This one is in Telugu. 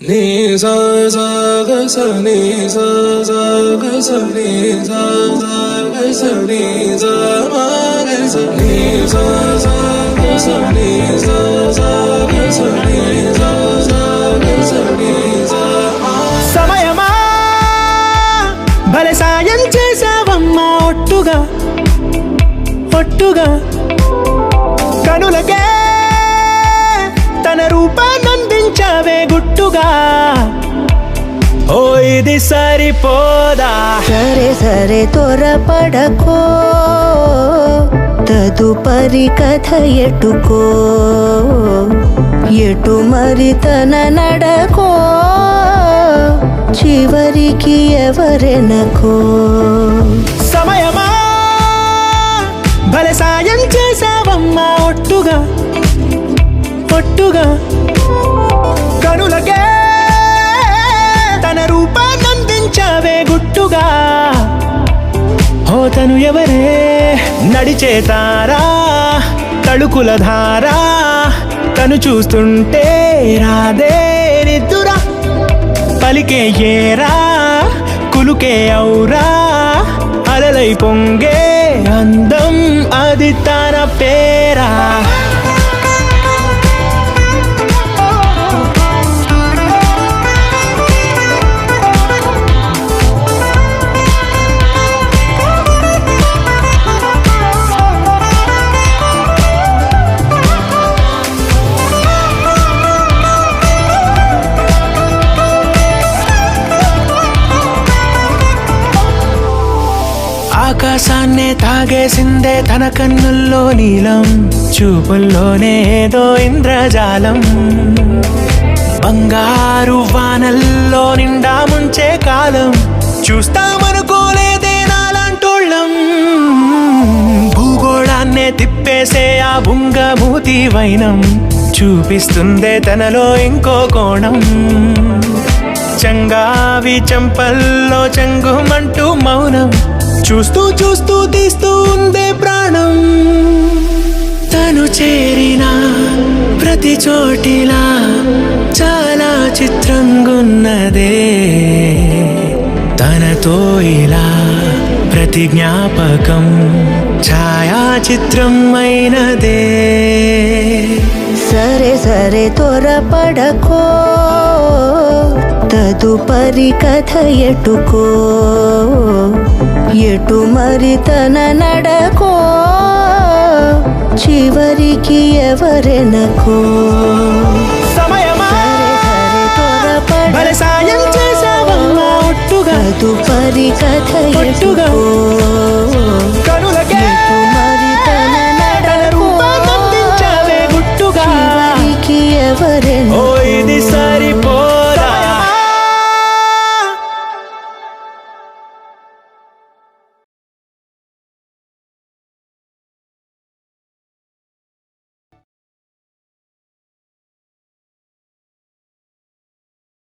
ni sa sa ga sa ni sa sa ga sa ni sa sa ga sa ni sa ma ga sa ni sa sa ga sa ni sa sa ga sa ni sa sa ga sa ni sa ma సమయమా భలే సాయం చేసావమ్మా ఒట్టుగా ఒట్టుగా కనులకే తన రూపాన్నందించావే గుట్టుగా ఓ ఇది సరిపోదా సరే సరే త్వరపడకో తదుపరి కథ ఎటుకో ఎటు మరి తన నడకో చివరికి ఎవరెనకో సమయమా భలే సాయం చేసావమ్మా ఒట్టుగా ఒట్టుగా కనులకే తన రూపాన్నందించావే గుట్టుగా ఓ తను ఎవరే నడిచే తారా తళుకుల ధారా తను చూస్తుంటే రాదే నిద్దురా పలికే ఏరా కులుకే ఔరా అలలై పొంగే అందం అది తన పేరా ఆకాశాన్నే తాగేసిందే తన కన్నుల్లో నీలం చూపుల్లోనే ఏదో ఇంద్రజాలం బంగారు వానల్లో నిండా ముంచే కాలం చూస్తామనుకోలేదే నాలాంటోళ్ళం భూగోళాన్నే తిప్పేసే ఆ బుంగమూతి వైనం చూపిస్తుందే తనలో ఇంకో కోణం చంగావి చంపల్లో చంగుమంటూ మౌనం చూస్తూ చూస్తూ తీస్తూ ఉందే ప్రాణం తను చేరిన ప్రతి చోటిలా చాలా చిత్రంగున్నదే తనతో ఇలా ప్రతి జ్ఞాపకం ఛాయాచిత్రం అయినదే సరే సరే త్వరపడకో తదుపరి కథ ఎటుకో ఎటు మరి తన నడకో చివరికి ఎవరెనకో సమయమా భలే సాయం చేసావమ్మా ఒట్టుగా తదుపరి కథ ఎటుకో కనుల